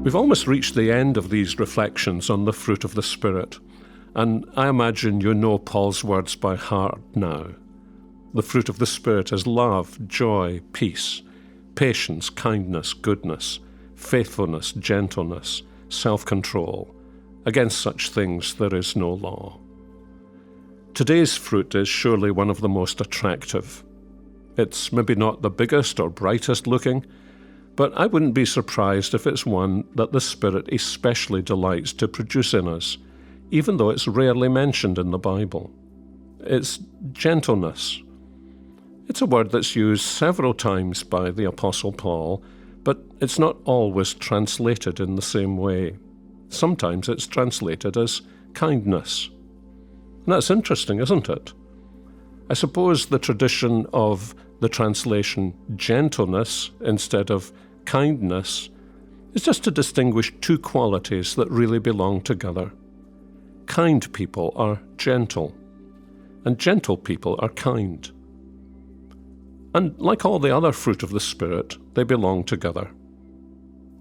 We've almost reached the end of these reflections on the fruit of the Spirit, and I imagine you know Paul's words by heart now. The fruit of the Spirit is love, joy, peace, patience, kindness, goodness, faithfulness, gentleness, self-control. Against such things there is no law. Today's fruit is surely one of the most attractive. It's maybe not the biggest or brightest looking, but I wouldn't be surprised if it's one that the Spirit especially delights to produce in us, even though it's rarely mentioned in the Bible. It's gentleness. It's a word that's used several times by the Apostle Paul, but it's not always translated in the same way. Sometimes it's translated as kindness. And that's interesting, isn't it? I suppose the tradition of the translation gentleness instead of kindness is just to distinguish two qualities that really belong together. Kind people are gentle, and gentle people are kind. And like all the other fruit of the Spirit, they belong together.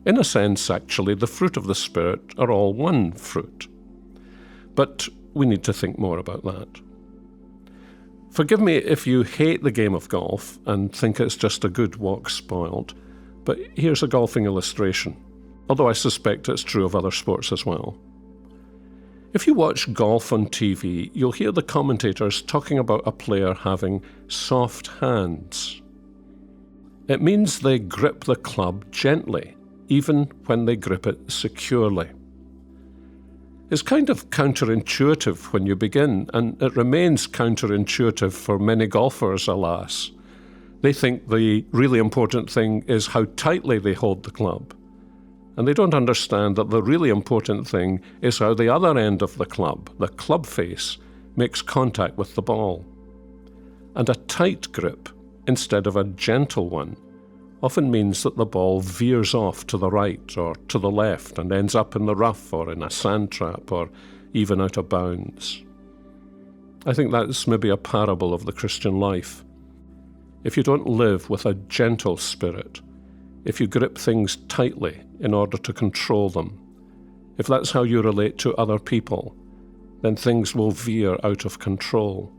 In a sense, actually, the fruit of the Spirit are all one fruit. But we need to think more about that. Forgive me if you hate the game of golf and think it's just a good walk spoiled, but here's a golfing illustration, although I suspect it's true of other sports as well. If you watch golf on TV, you'll hear the commentators talking about a player having soft hands. It means they grip the club gently, even when they grip it securely. It's kind of counterintuitive when you begin, and it remains counterintuitive for many golfers, alas. They think the really important thing is how tightly they hold the club. And they don't understand that the really important thing is how the other end of the club face, makes contact with the ball. And a tight grip, instead of a gentle one, often means that the ball veers off to the right or to the left and ends up in the rough or in a sand trap or even out of bounds. I think that's maybe a parable of the Christian life. If you don't live with a gentle spirit, if you grip things tightly in order to control them, if that's how you relate to other people, then things will veer out of control.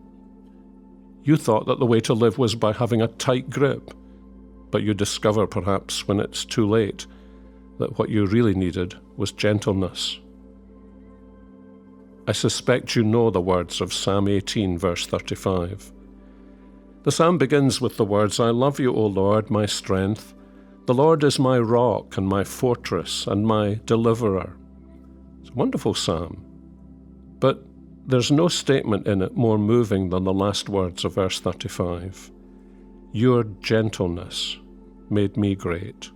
You thought that the way to live was by having a tight grip, but you discover perhaps when it's too late that what you really needed was gentleness. I suspect you know the words of Psalm 18, verse 35. The psalm begins with the words, "I love you, O Lord, my strength. The Lord is my rock and my fortress and my deliverer." It's a wonderful psalm, but there's no statement in it more moving than the last words of verse 35. Your gentleness made me great.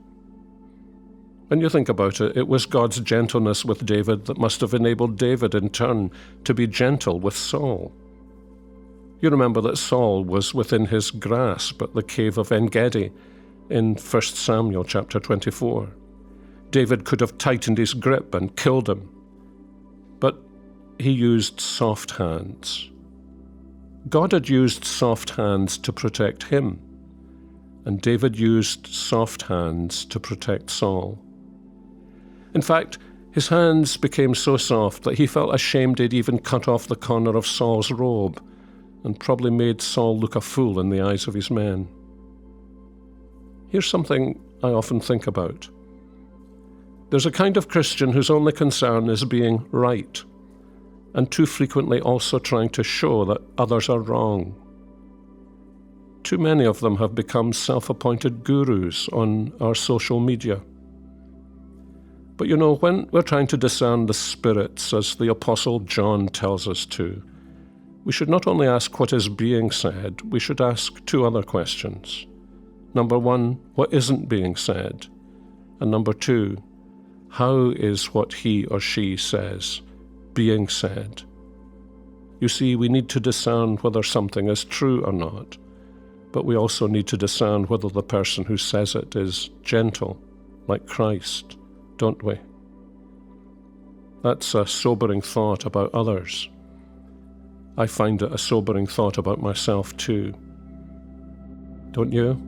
When you think about it, it was God's gentleness with David that must have enabled David in turn to be gentle with Saul. You remember that Saul was within his grasp at the cave of En-gedi in 1 Samuel chapter 24. David could have tightened his grip and killed him, but he used soft hands. God had used soft hands to protect him, and David used soft hands to protect Saul. In fact, his hands became so soft that he felt ashamed he'd even cut off the corner of Saul's robe, and probably made Saul look a fool in the eyes of his men. Here's something I often think about. There's a kind of Christian whose only concern is being right, and too frequently also trying to show that others are wrong. Too many of them have become self-appointed gurus on our social media. But you know, when we're trying to discern the spirits, as the Apostle John tells us to, we should not only ask what is being said, we should ask two other questions. Number one, what isn't being said? And number two, how is what he or she says being said? You see, we need to discern whether something is true or not, but we also need to discern whether the person who says it is gentle, like Christ, don't we? That's a sobering thought about others. I find it a sobering thought about myself too. Don't you?